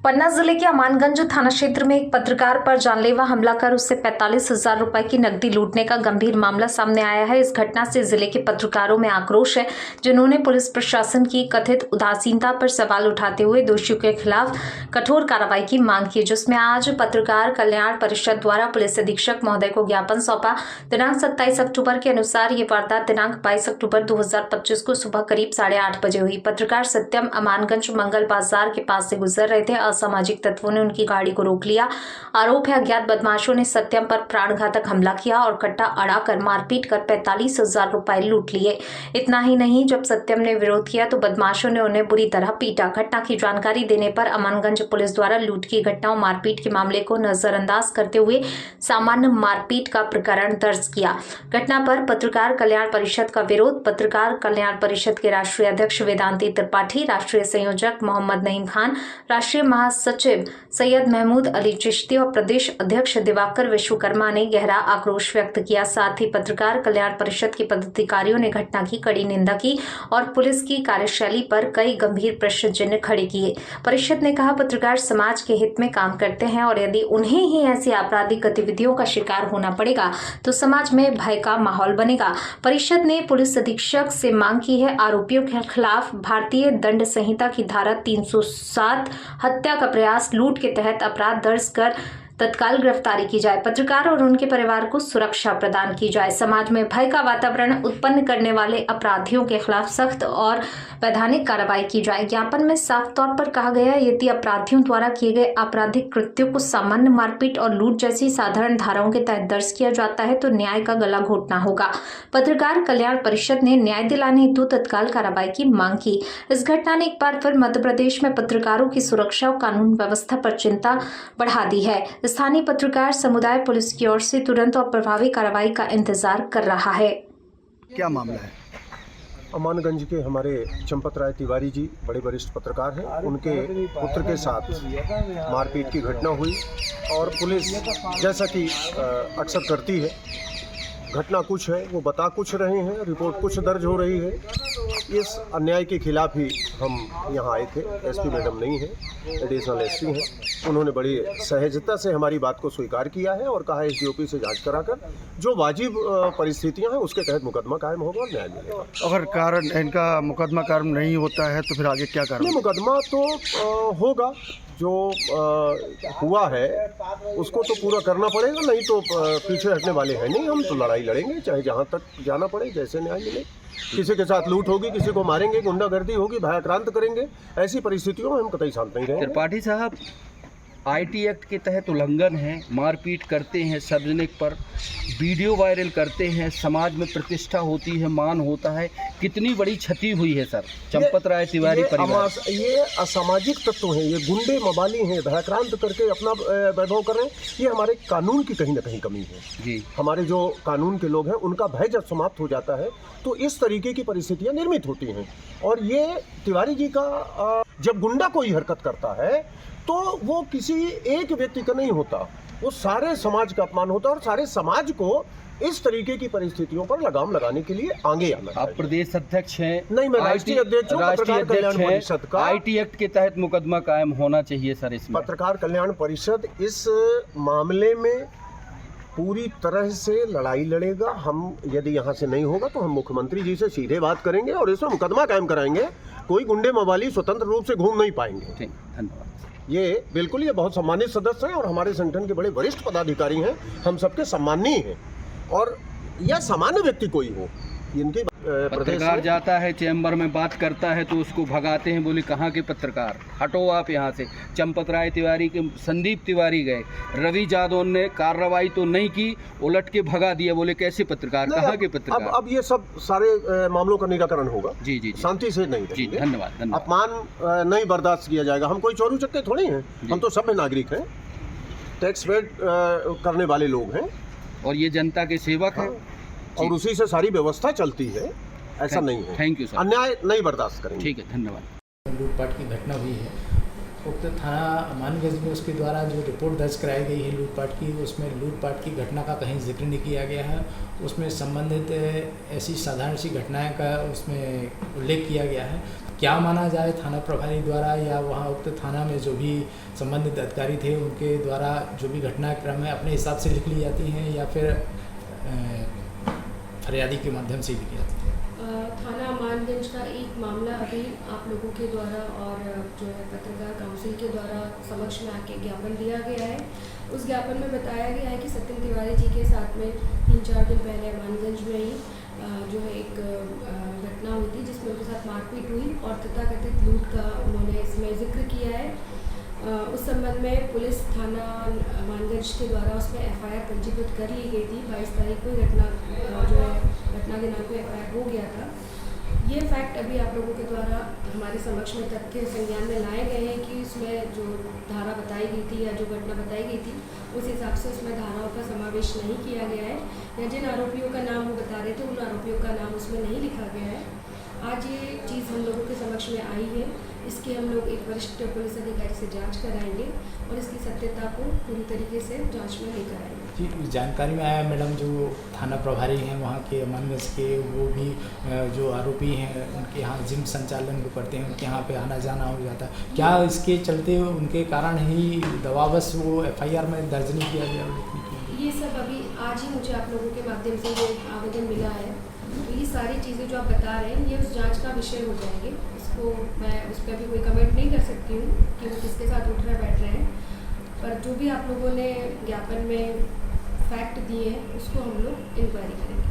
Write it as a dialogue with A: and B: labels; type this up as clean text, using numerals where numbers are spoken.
A: पन्ना जिले के अमानगंज थाना क्षेत्र में एक पत्रकार पर जानलेवा हमला कर उससे 45,000 रुपए की नकदी लूटने का गंभीर मामला सामने आया है। इस घटना से जिले के पत्रकारों में आक्रोश है, जिन्होंने पुलिस प्रशासन की कथित उदासीनता पर सवाल उठाते हुए दोषियों के खिलाफ कठोर कार्रवाई की मांग की, जिसमें आज पत्रकार कल्याण परिषद द्वारा पुलिस अधीक्षक महोदय को ज्ञापन सौंपा। दिनांक 27 अक्टूबर के अनुसार ये वारदात दिनांक 22 अक्टूबर 2025 को सुबह करीब 8:30 बजे हुई। पत्रकार सत्यम अमानगंज मंगल बाजार के पास से गुजर रहे थे। असामाजिक तत्वों ने उनकी गाड़ी को रोक लिया। आरोप है अज्ञात बदमाशों ने सत्यम पर प्राणघातक हमला किया और कट्टा अड़ाकर मारपीट कर 45,000 रुपए लूट लिए। इतना ही नहीं, जब सत्यम ने विरोध किया तो बदमाशों ने उन्हें बुरी तरह पीटा। घटना की जानकारी देने पर अमानगंज पुलिस द्वारा लूट की घटनाओं मारपीट के मामले को नजरअंदाज करते हुए सामान्य मारपीट का प्रकरण दर्ज किया। घटना पर पत्रकार कल्याण परिषद का विरोध। पत्रकार कल्याण परिषद के राष्ट्रीय अध्यक्ष वेदांती त्रिपाठी, राष्ट्रीय संयोजक मोहम्मद नईम खान, राष्ट्रीय महासचिव सैयद महमूद अली चिश्ती और प्रदेश अध्यक्ष दिवाकर विश्वकर्मा ने गहरा आक्रोश व्यक्त किया। साथ ही पत्रकार कल्याण परिषद के पदाधिकारियों ने घटना की कड़ी निंदा की और पुलिस की कार्यशैली पर कई गंभीर प्रश्न चिन्ह खड़े किए। परिषद ने कहा, पत्रकार समाज के हित में काम करते हैं और यदि उन्हें ही ऐसी आपराधिक गतिविधियों का शिकार होना पड़ेगा तो समाज में भय का माहौल बनेगा। परिषद ने पुलिस अधीक्षक से मांग की है, आरोपियों के खिलाफ भारतीय दंड संहिता की धारा 307 हत्या का प्रयास लूट के तहत अपराध दर्ज कर तत्काल गिरफ्तारी की जाए। पत्रकार और उनके परिवार को सुरक्षा प्रदान की जाए। समाज में भय का वातावरण उत्पन्न करने वाले अपराधियों के खिलाफ सख्त और वैधानिक कार्रवाई की जाए। ज्ञापन में साफ तौर पर कहा गया है, यदि अपराधियों द्वारा किए गए आपराधिक कृत्यों को सामान्य मारपीट और लूट जैसी साधारण धाराओं के तहत दर्ज किया जाता है तो न्याय का गला घोटना होगा। पत्रकार कल्याण परिषद ने न्याय दिलाने हेतु तत्काल कार्रवाई की मांग की। इस घटना ने एक बार फिर मध्य प्रदेश में पत्रकारों की सुरक्षा और कानून व्यवस्था पर चिंता बढ़ा दी है। स्थानीय पत्रकार समुदाय पुलिस की ओर से तुरंत और प्रभावी कार्रवाई का इंतजार कर रहा है।
B: क्या मामला है?
C: अमानगंज के हमारे चंपत राय तिवारी जी बड़े वरिष्ठ पत्रकार हैं, उनके पुत्र के साथ मारपीट की घटना हुई और पुलिस जैसा कि अक्सर करती है, घटना कुछ है वो बता कुछ रहे हैं, रिपोर्ट कुछ दर्ज हो रही है। इस अन्याय के खिलाफ ही हम यहाँ आए थे। एसपी मैडम नहीं है, एडिशनल एसपी हैं। उन्होंने बड़ी सहजता से हमारी बात को स्वीकार किया है और कहा एसडीओपी से जांच कराकर जो वाजिब परिस्थितियां हैं उसके तहत मुकदमा कायम होगा और न्याय मिलेगा।
B: अगर कारण इनका मुकदमा कायम नहीं होता है तो फिर आगे क्या कारण?
C: मुकदमा तो होगा, जो हुआ है उसको तो पूरा करना पड़ेगा, नहीं तो पीछे हटने वाले हैं नहीं। हम तो लड़ाई लड़ेंगे, चाहे जहाँ तक जाना पड़े, जैसे न्याय मिले। किसी के साथ लूट होगी, किसी को मारेंगे, गुंडागर्दी होगी, भयाक्रांत करेंगे, ऐसी परिस्थितियों में हम कतई शांत नहीं रहेंगे।
D: त्रिपाठी साहब, आईटी एक्ट के तहत उल्लंघन है, मारपीट करते हैं, सार्वजनिक पर वीडियो वायरल करते हैं, समाज में प्रतिष्ठा होती है, मान होता है, कितनी बड़ी क्षति हुई है सर चंपत राय तिवारी परिवार।
C: ये असामाजिक तत्व हैं, ये गुंडे मवाली हैं, भयाक्रांत करके अपना वैभव कर रहे हैं। ये हमारे कानून की कहीं ना कहीं कमी है जी। हमारे जो कानून के लोग हैं उनका भय जब समाप्त हो जाता है तो इस तरीके की परिस्थितियां निर्मित होती हैं। और ये तिवारी जी का जब गुंडा कोई हरकत करता है तो वो किसी एक व्यक्ति का नहीं होता, वो सारे समाज का अपमान होता है और सारे समाज को इस तरीके की परिस्थितियों पर लगाम लगाने के लिए आगे आना चाहिए।
D: आप प्रदेश अध्यक्ष हैं?
C: नहीं, मैं राष्ट्रीय अध्यक्ष हूं। पत्रकार कल्याण परिषद का
D: आईटी एक्ट के तहत मुकदमा कायम होना चाहिए सर इसमें।
C: पत्रकार कल्याण परिषद इस मामले में पूरी तरह से लड़ाई लड़ेगा। हम यदि यहाँ से नहीं होगा तो हम मुख्यमंत्री जी से सीधे बात करेंगे और इसमें मुकदमा कायम कराएंगे। कोई गुंडे मवाली स्वतंत्र रूप से घूम नहीं पाएंगे।
D: धन्यवाद।
C: ये बिल्कुल, ये बहुत सम्मानित सदस्य हैं और हमारे संगठन के बड़े वरिष्ठ पदाधिकारी हैं, हम सबके सम्मानीय हैं। और यह सामान्य व्यक्ति कोई हो, इनके
D: पत्रकार जाता है चैम्बर में बात करता है तो उसको भगाते हैं, बोले कहाँ के पत्रकार, हटो आप यहाँ से। चंपत राय तिवारी के संदीप तिवारी गए, रवि जादव ने कार्रवाई तो नहीं की, उलट के भगा दिया, बोले कैसे पत्रकार, कहाँ के पत्रकार।
C: अब ये सब सारे मामलों का निराकरण होगा जी जी, शांति से नहीं
D: जी। धन्यवाद।
C: अपमान नहीं बर्दाश्त किया जाएगा। हम कोई चोरू चक्के थोड़ी हैं, हम तो सभ्य नागरिक हैं, टैक्स पेड करने वाले लोग हैं
D: और ये जनता के सेवक हैं
C: और उसी से सारी व्यवस्था चलती है। ऐसा नहीं है।
D: Thank you sir.
C: अन्याय नहीं बर्दाश्त करेंगे।
D: ठीक है, धन्यवाद।
E: लूटपाट की घटना हुई है उक्त थाना मानगंज में उसके द्वारा जो रिपोर्ट दर्ज कराई गई है लूटपाट की, उसमें लूटपाट की घटना का कहीं जिक्र नहीं किया गया है। उसमें संबंधित ऐसी साधारण सी घटनाएं का उसमें उल्लेख किया गया है। क्या माना जाए थाना प्रभारी द्वारा या वहाँ उक्त थाना में जो भी संबंधित अधिकारी थे उनके द्वारा जो भी घटनाक्रम है अपने हिसाब से लिख ली जाती हैं या फिर फरियादी के माध्यम से लिखी जाती है?
F: थाना मानगंज का एक मामला अभी आप लोगों के द्वारा और जो है पत्रकार काउंसिल के द्वारा समक्ष में आके ज्ञापन दिया गया है। उस ज्ञापन में बताया गया है कि सत्यम तिवारी जी के साथ में 3-4 दिन पहले मानगंज में ही जो है एक घटना हुई थी जिसमें उनके साथ मारपीट हुई और तथाकथित लूट का उन्होंने इसमें जिक्र किया है। उस संबंध में पुलिस थाना मानगंज के द्वारा उसमें FIR पंजीकृत कर ली गई थी। 22 तारीख को घटना जो है घटना दिनांक को FIR हो गया था। ये फैक्ट अभी आप लोगों के द्वारा हमारे समक्ष में तथ्य संज्ञान में लाए गए हैं कि उसमें जो धारा बताई गई थी या जो घटना बताई गई थी उस हिसाब से उसमें धाराओं का समावेश नहीं किया गया है या जिन आरोपियों का नाम वो बता रहे थे उन आरोपियों का नाम उसमें नहीं लिखा गया है। आज ये चीज़ हम लोगों के समक्ष में आई है। इसकी हम लोग एक वरिष्ठ पुलिस अधिकारी से जांच कराएंगे और इसकी सत्यता को पूरी तरीके से जांच में लेकर आएंगे।
E: जी, जानकारी में आया मैडम जो थाना प्रभारी हैं वहाँ के मानगंज के, वो भी जो आरोपी हैं उनके यहाँ जिम संचालन को करते हैं, उनके यहाँ पे आना जाना हो जाता है। क्या इसके चलते उनके कारण ही दबावश वो FIR में दर्ज नहीं किया गया?
F: ये सब अभी आज ही मुझे आप लोगों के माध्यम से ये आवेदन मिला है। तो ये सारी चीज़ें जो आप बता रहे हैं ये उस जांच का विषय हो जाएंगे। इसको मैं उस पर अभी कोई कमेंट नहीं कर सकती हूँ कि वो किसके साथ उठ रहे बैठ रहे हैं, पर जो भी आप लोगों ने ज्ञापन में फैक्ट दिए हैं उसको हम लोग इंक्वायरी करेंगे।